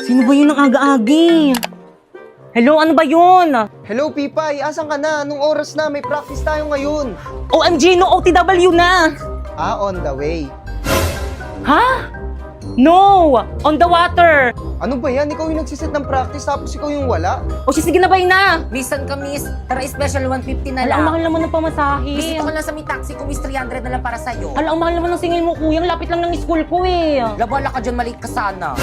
Sino ba yun ang aga-agi? Hello, ano ba yun? Hello, Pipay! Asan ka na? Anong oras na? May practice tayo ngayon. OMG, no OTW na! On the way. Ha? No! On the water! Ano ba yan? Ikaw yung nagsiset ng practice tapos ikaw yung wala? O sige na ba yun na? Listen ka, miss. Tara, special 150 na Ala, lang. ang mahal naman ng pamasahe. Bisita ko lang sa may taxi ko, miss. 300 na lang para sa'yo. Ala, ang mahal naman ng singil mo, kuya. Ang lapit lang ng school ko eh. Labala ka dyan, maliit ka sana.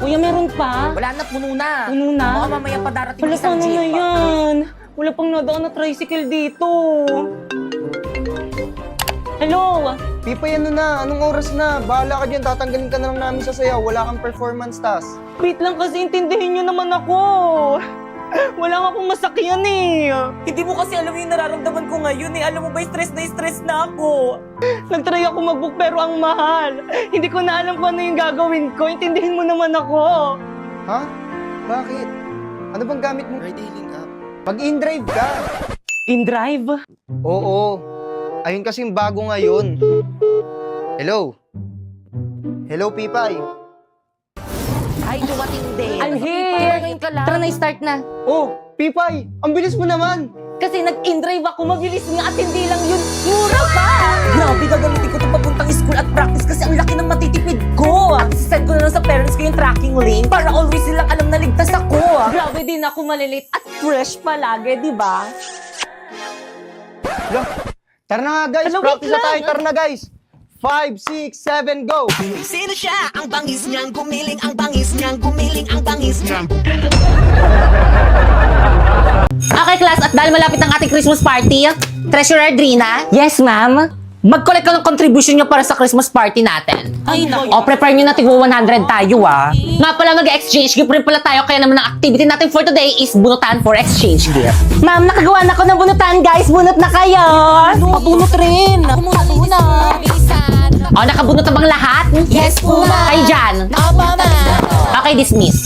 Kuya, meron pa? Wala na, puno na. Puno na? Baka mamaya pa darating Wala, isang paano na jeep. yan? Wala pang nadaan na tricycle dito. Hello? Pipay, ano na? Anong oras na? Bahala ka dyan. Tatanggalin ka na lang namin sa sayaw. Wala kang performance task. Wait lang kasi intindihin nyo naman ako. Wala nga akong masakyan eh. Hindi mo kasi alam yung nararamdaman ko ngayon eh. Alam mo ba, stress na ako. Nagtry ako mag-book pero ang mahal. Hindi ko na alam kung ano yung gagawin ko. Intindihin mo naman ako. Ha? Bakit? Ano bang gamit mo? Ride-hailing app. Mag-in-drive ka. In-drive? Oo. Ayun kasing bago ngayon. Hello? Hello, Pipay? Ay, dumating din. I'm here. Ngayon ka lang. Tara na, start na. Oh, Pipay! Ang bilis mo naman! Kasi nag-in-drive ako, mabilis nga at hindi lang yun. Mura pa! Grabe, gagamitin ko ito papuntang school at practice kasi ang laki ng matitipid ko. Send ko na lang sa parents ko yung tracking link para always silang alam na ligtas ako. Grabe din ako malilate at fresh palagi, di ba? Hello? Tara na nga, guys! Hello, Practice wait na tayo! lang. Tara na, guys! 5, 6, 7, go! Sino siya? Ang bangis niyang gumiling, ang bangis niyang gumiling, ang bangis niyang Okay, class, at dahil malapit ang ating Christmas party, Treasurer Drina, Yes, ma'am. mag-collect ka ng contribution nyo para sa Christmas party natin. Ay, naku. O, prepare nyo na tigwa 100 tayo, Nga pala, mag-exchange gift rin pala tayo, kaya naman ang activity natin for today is bunutan for exchange gift. Ma'am, nakagawa na ako ng bunutan, guys. Bunot na kayo. Pabunot rin! Ako muna! O, nakabunot na bang lahat? Yes po, ma'am. Kayo dyan. Opo, ma'am. Okay, dismiss.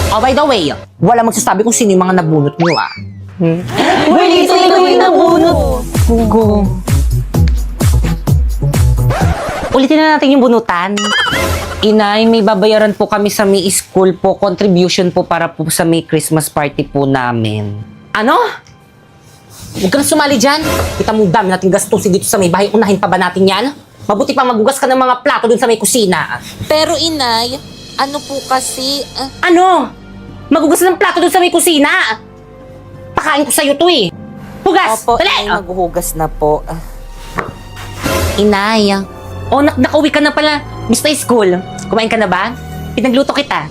Oh, by the way, wala magsasabi kung sino yung mga nabunot nyo, Wait, ito yung nabunot. Go. Ulitin na natin yung bunutan. Inay, may babayaran po kami sa may school po, contribution po para po sa may Christmas party po namin. Ano? Huwag ka na sumali dyan. Kita mo dami natin gastusin dito sa may bahay. Unahin pa ba natin yan? Mabuti pa magugas ka ng mga plato dun sa may kusina. Pero inay, ano po kasi, Ano? Magugas ng plato dun sa may kusina. Pakain ko sa'yo to eh. Hugas! Opo, Dali! inay, maghuhugas na po. Inay. Oh, nakauwi ka na pala. Mr. School, kumain ka na ba? Pinagluto kita.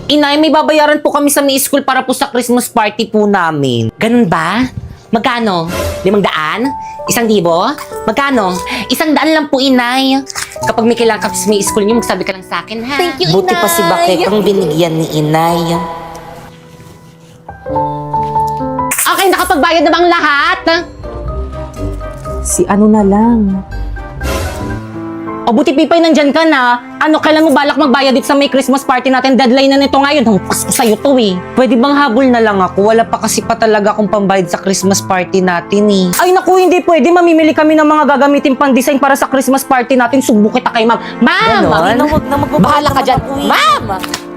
Inay, may babayaran po kami sa may school para po sa Christmas party po namin. Ganun ba? Magkano? 500? 1,000? Magkano? 100 lang po, Inay. Kapag may kailangan ka sa may school niyo, magsabi ka lang sa akin, ha? Thank you, Buti pa si Bakek ang binigyan ni inay. Okay, nakapagbayad na bang lahat? Si ano na lang. O buti Pipay, nandyan ka na. Ano, kailan mo balak magbayad dito sa may Christmas party natin? Deadline na nito ngayon. Hampas ko sa'yo to eh. Pwede bang habol na lang ako? Wala pa kasi pa talaga akong pambayad sa Christmas party natin eh. Ay naku, hindi pwede. Mamimili kami ng mga gagamitin pang design para sa Christmas party natin. Subo kita kay ma'am. Ma'am! Huwag na magbabayad Bahala ka naman dyan. ako eh. Ma'am!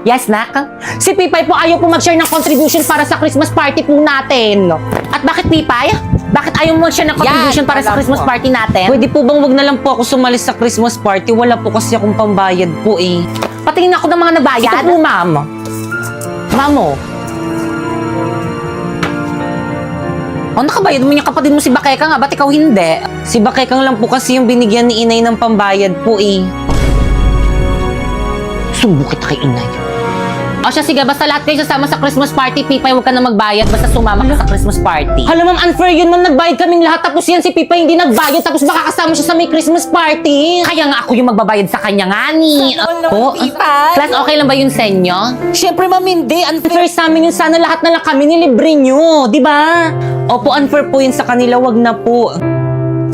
Yes, nak? Si Pipay po ayaw po mag-share ng contribution para sa Christmas party po natin. At bakit Pipay? Bakit ayaw mo mag-share ng contribution para sa alam Christmas ko. party natin? Pwede po bang wag na lang po ako sumali sa Christmas party? Wala po kasi akong pambayad po eh. Patingin ako ng mga nabayad. Ito po, ma'am. Ma'am, oh. Oh, nakabayad mo yung kapatid mo si Bakeka nga. Ba't ikaw hindi? Si Bakekang lang po kasi yung binigyan ni Inay ng pambayad po eh. Subo kita kay Inay. O siya, sige, basta lahat kayo sasama sa Christmas party, Pipay, huwag ka na magbayad, basta sumama ka sa Christmas party. Hala, ma'am, unfair yun, ma'am, nagbayad kaming lahat, tapos yan si Pipay hindi nagbayad, tapos baka kasama siya sa may Christmas party. Kaya nga ako yung magbabayad sa kanya nga ni. Sana all, Pipay. Class, okay lang ba yun sa inyo? Siyempre, ma'am, hindi. Unfair sa amin yun, sana lahat na lang kami nilibre nyo, di ba? Opo, unfair po yun sa kanila, wag na po.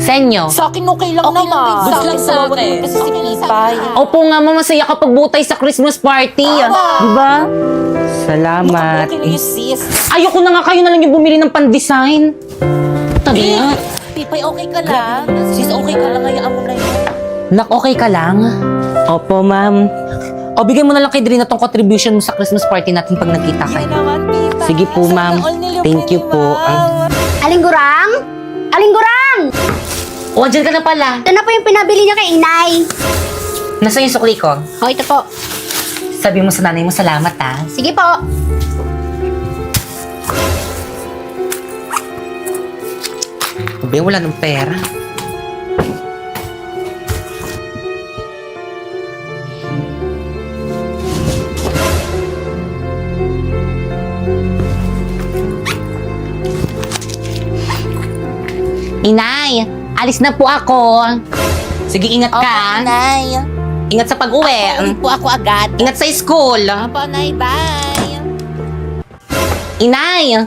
Sa inyo? Sa akin, okay lang naman. Sa akin, sa atin. Kasi si Pipay. Opo nga, ma'am, masaya kapag butay sa Christmas party. Di ba? Salamat. Okay lang yung sis. Ayoko na nga, kayo na lang yung bumili ng pan-design. Tabi nga. Pipay, okay ka lang? Sis, okay ka lang. Hayaan mo na yun. Nak, okay ka lang? Opo, ma'am. O, bigay mo na lang kay Drina tong contribution mo sa Christmas party natin pag nagkita kayo. Sige po, ma'am. Thank you po. Aling Gurang? Aling Gurang! O, andyan ka na pala. Ito na po yung pinabili niya kay Inay. Nasaan yung sukli ko? O, ito po. Sabi mo sa nanay mo, salamat ha. Sige po. Sabi, wala ng pera. Inay, alis na po ako. Sige, ingat ka. Nay. Ingat sa pag-uwi. Uwi po ako agad. Ingat sa school. Opo, Nay. Bye. Inay!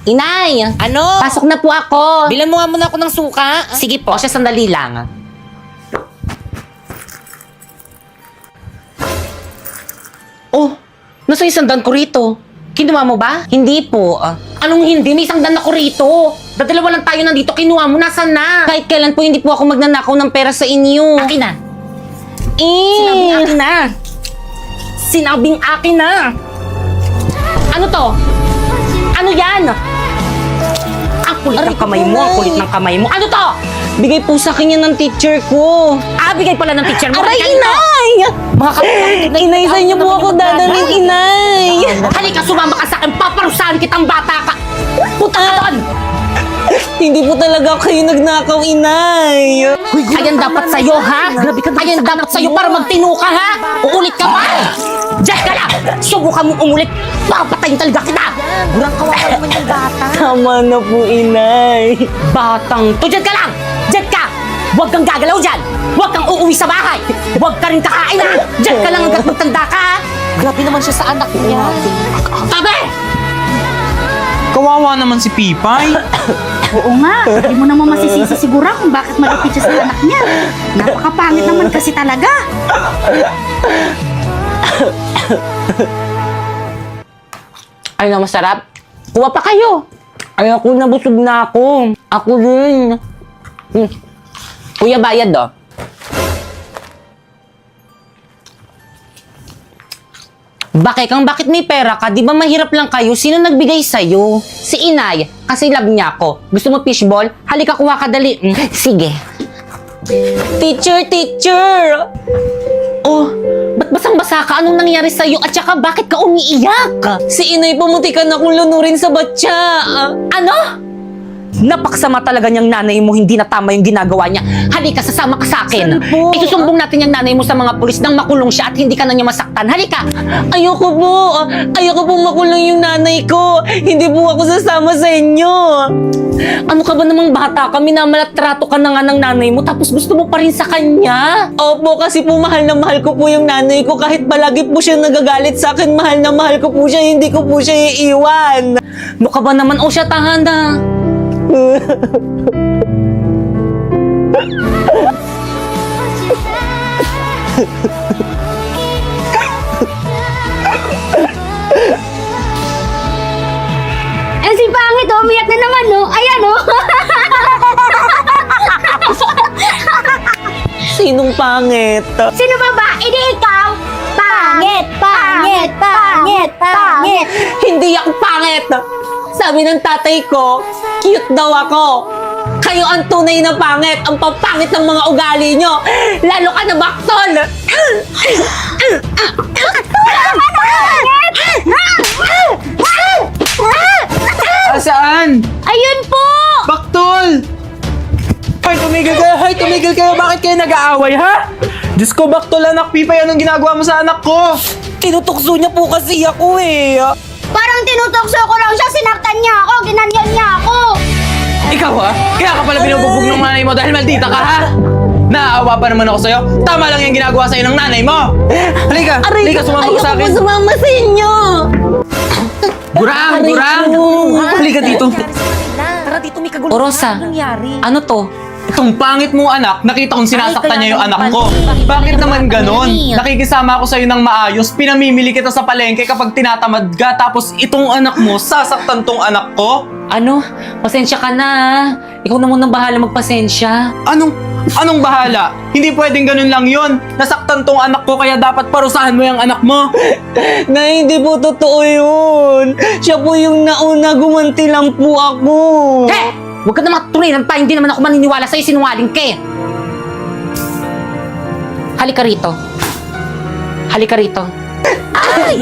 Inay! Ano? Pasok na po ako. Bilan mo nga muna ako ng suka. Sige po, siya sandali lang. Oh, nasa isang dan ko rito? Kinuha mo ba? Hindi po. Anong hindi? May isang dan ako rito. Dadalawa lang tayo nandito. Kinuha mo. Nasaan na? Kahit kailan po hindi po ako magnanakaw ng pera sa inyo. Akin na. Sinabing akin na. Sinabing akin na. Ano to? Ano yan? Ang kulit ng kamay mo. Ang kulit ng kamay mo. Ano to? Bigay po sa akin yan ng teacher ko. Bigay pala ng teacher mo. Aray, inay! Mga kapatid na inay, sa inyo po ako dadaling, inay. Halika, sumama ka sa akin. Paparusahan kitang bata ka. Puta ka doon! Hindi po talaga kayo nagnakaw, inay. Ayan dapat sa'yo, ha? Ayan dapat sa'yo para magtino ka, ha? Uulit ka pa! Diyan ka lang! Subukan mong umulit. Papatayin talaga kita! Burang kawawa naman yung bata. Tama na po, inay. Batang to. Diyan ka lang! Diyan ka! Huwag kang gagalaw dyan! Huwag kang uuwi sa bahay! Huwag ka rin kakain, ha! Diyan ka lang hanggat magtanda ka, ha? Grabe naman siya sa anak niya. Tabi! Kawawa naman si Pipay. Oo nga, hindi mo naman masisisi siguro kung bakit malapit siya sa anak niya. Napakapangit naman kasi talaga. Ay na masarap. Kuha pa kayo. Ay ako, nabusog na ako. Ako din. Kuya, bayad do. Bakit may pera ka? Di ba mahirap lang kayo? Sino nagbigay sa'yo? Si Inay. Kasi love niya ako. Gusto mo fishball? Halika, kuha ka dali. Sige. Teacher! Oh, ba't basang-basa ka? Anong nangyari sa'yo? At saka, bakit ka umiiyak? Si Inay pumuti ka na kung lunurin sa batya. Ano? Napaksama talaga niyang nanay mo, hindi na tama yung ginagawa niya. Halika, sasama ka sa akin. Isusumbong natin yung nanay mo sa mga pulis nang makulong siya at hindi ka na niya masaktan. Halika! Ayoko po makulong yung nanay ko. Hindi po ako sasama sa inyo. Ano ka ba namang bata ka? Minamalatrato ka na nga ng nanay mo tapos gusto mo pa rin sa kanya? Opo, kasi po mahal na mahal ko po yung nanay ko. Kahit palagi po siya nagagalit sa akin, mahal na mahal ko po siya. Hindi ko po siya iiwan. Ano ka ba naman? O siya, tahan na. Si Pangit, umiyak na naman, no? Ayan, no? Sinong pangit? Sino ba ba? Hindi ikaw! Pangit! Pangit! Pangit! Pangit! Hindi ako pangit! Sabi ng tatay ko, cute daw ako. Kayo ang tunay na pangit, ang papangit ng mga ugali nyo. Lalo ka na baktol! Saan? Ayun po! Baktol! Hoy, tumigil kayo! Bakit kayo nag-aaway, ha? Diyos ko, Baktol, anak Pipay, anong ginagawa mo sa anak ko? Tinutukso niya po kasi ako eh. Parang tinutokso ko lang siya, sinaktan niya ako, ginanyan niya ako! Ikaw, ha? Kaya ka pala binubugbog ng nanay mo dahil maldita ka, ha? Naaawa pa naman ako sa'yo. Tama lang yung ginagawa sa'yo ng nanay mo. Halika, sumama ka sa akin. Ayoko po sumama sa inyo. Gurang! Halika dito. Tara dito, may kagulo. Rosa, ano to? Itong pangit mo anak, nakita kong sinasaktan niya yung anak ko. Bakit naman ganon? Nakikisama ako sa'yo ng maayos, pinamimili kita sa palengke kapag tinatamad ka, tapos itong anak mo, sasaktan tong anak ko? Ano? Pasensya ka na. Ikaw na munang bahala magpasensya. Anong bahala? Hindi pwedeng ganun lang yun. Nasaktan tong anak ko kaya dapat parusahan mo yung anak mo. Nay, hindi po totoo yun. Siya po yung nauna, gumanti lang po ako. He! Huwag ka na maturinan pa, hindi naman ako maniniwala sa'yo, sinungaling ka eh. Halika rito. Halika rito. Ay!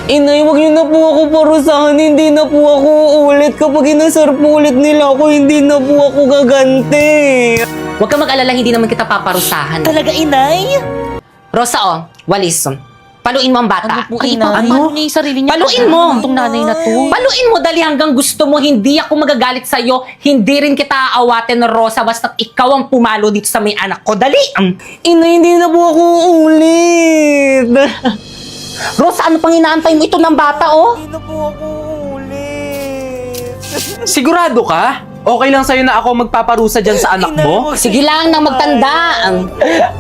Inay, wag niyo na po ako parusahan. Hindi na po ako ulit. Kapag inasar po ulit nila ako, hindi na po ako gaganti. Huwag ka mag-alala, hindi naman kita paparusahan. Talaga, inay? Rosa, oh, walis. Paluin mo ang bata. Ano po, Ay, inay? paano? Ano niya yung sarili niya? Paluin mo! Itong nanay na to. Paluin mo dali hanggang gusto mo. Hindi ako magagalit sa'yo. Hindi rin kita aawatin, Rosa. Basta't ikaw ang pumalo dito sa may anak ko. Dali! Inay, hindi na po ako ulit. Rosa, ano pang inaantay mo? Ito ng bata, oh. Hindi na po ako ulit. Sigurado ka? Okay lang sa'yo na ako magpaparusa dyan sa anak mo? Sige lang nang magtanda.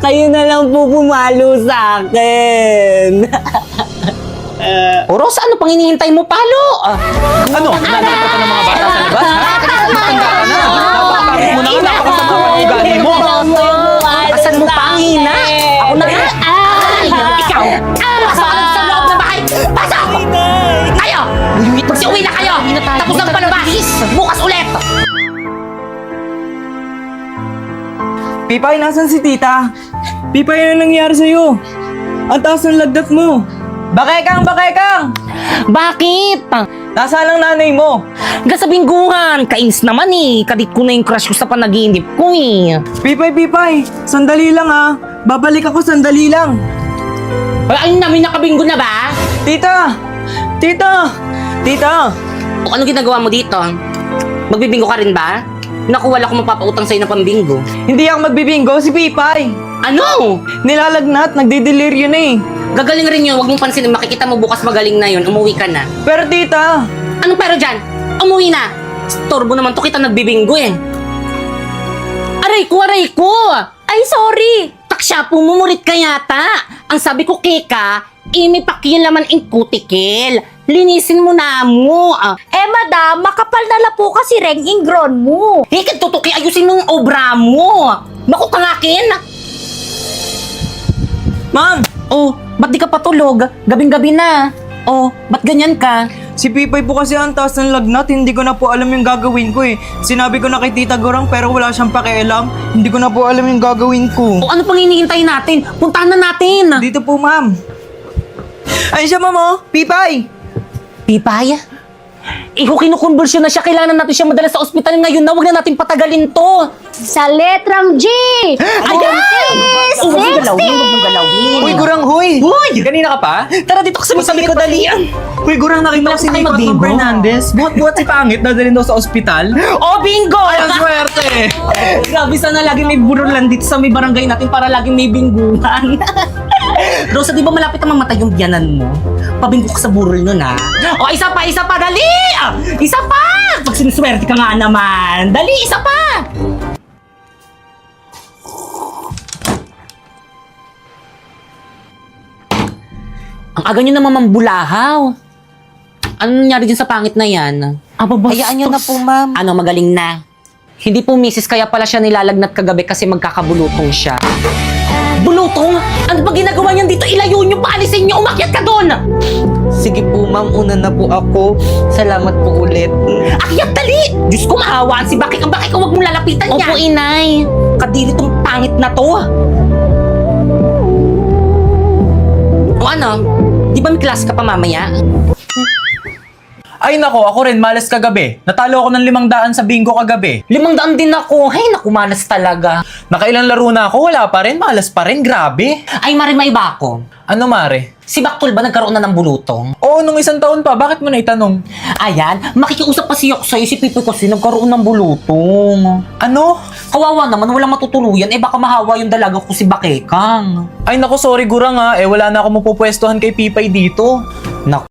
Kayo na lang po pumalo sa akin. O, Rosa, ano pang hinihintay mo? Palo! Ano? Nanakot ka ng mga bata sa labas, ha? Matanda ka na. Napakapangit mo na nga. Napakasama ka ng ugali mo. Asan mo pa ang hina? Ako na nga. Ay! Ikaw! Pasok sa loob ng bahay! Pasok! Kayo! Magsiuwi na kayo! Tapos ang palabas! Bukas ulit! Pipay, nasan si tita? Pipay, ano nangyari sa'yo? Ang taas ng lagnat mo. Bakekang! Bakit? Nasaan ang nanay mo? Gasabingguhan! Kainis naman eh! Kadit ko na yung crush ko sa panaginip ko eh! Pipay! Sandali lang ha. Babalik ako sandali lang. Ay, ayun namin nakabinggo na ba? Tita! O ano ginagawa mo dito? Magbibinggo ka rin ba? Naku, wala akong mapapautang sa'yo na pambinggo. Hindi ako magbibinggo, si Pipay. Ano? Nilalagnat, nagdideliryo na eh. Gagaling rin yun, huwag mong pansinin. Makikita mo bukas magaling na yun. Umuwi ka na. Pero tita, Anong pero dyan? Umuwi na! Storbo naman to kita nagbibinggo eh. Aray ko! Ay, sorry! Taksya, pumumurit ka yata. Ang sabi ko, Keka, imi pakilaman in kutikil. Linisin mo na mo. Madam, makapal na po kasi reng ingron mo. Hikat tutuki, ayusin mo yung obra mo. Naku, kangakin. ma'am, Oh, ba't di ka patulog? Gabing-gabi na. Oh, ba't ganyan ka? si Pipay po kasi ang taas ng lagnat, hindi ko na po alam yung gagawin ko eh. Sinabi ko na kay Tita Gorang pero wala siyang pakialam. Hindi ko na po alam yung gagawin ko. O ano pang hinihintay natin? Puntahan na natin. Dito po ma'am. Ay siya ma'am oh, Pipay! Pipay? Kinukonvulsyon na siya. Kailangan natin siya madala sa ospital ngayon na. Huwag na natin patagalin to. Sa letrang G! Ayan! Huwag mong galawin, huwag mong galawin. Uy, Gorang, huy! Uy! Kanina ka pa? Tara dito kasi sabi ko dalian. Uy, Gurang, nakita ko si Tayo Nico at mag-bingo. Fernandez. Buhat-buhat si Pangit, dadalhin daw sa ospital. Oh, bingo! Ay, ang swerte! Grabe, sana lagi may burulan dito sa may barangay natin para laging may bingguhan. Rosa, di ba malapit na mamatay yung biyanan mo? Pabinggo ka sa burol nun, ha? O, isa pa, dali! Isa pa! Pag sinuswerte ka nga naman. Dali, isa pa! Ang aga nyo naman mambulahaw. Ano nangyari dyan sa pangit na yan? Hayaan niyo na po, ma'am. Ano, magaling na. Hindi po misis, kaya pala siya nilalagnat kagabi kasi magkakabulutong siya. Bulutong? Ano ba ginagawa niyan dito? Ilayo niyo, paalisin niyo, umakyat ka doon! Sige po ma'am, una na po ako. Salamat po ulit. Akyat, dali! Diyos ko, mahawaan si Bakik. Ang Bakik, huwag mong lalapitan niya. Opo, inay. Kadiri tong pangit na to. O ano? Di ba may class ka pa mamaya? Ay nako, ako rin, malas kagabi. Natalo ako ng 500 sa bingo kagabi. 500 din ako. Hey, naku, malas talaga. Nakailang laro na ako, wala pa rin, malas pa rin, grabe. Ay, Mari, may iba ako. Ano mare? Si Baktol ba nagkaroon na ng bulutong? Oo, nung 1 taon pa, bakit mo na itanong? Ayan, makikiusap pa siya sa'yo si Pipoy kasi nagkaroon ng bulutong. Ano? Kawawa naman, walang matutuluyan. Eh baka mahawa yung dalaga ko si Bakekang. Ay nako, sorry Gurang ha, wala na ako mapupwestuhan kay Pipay dito. Naku,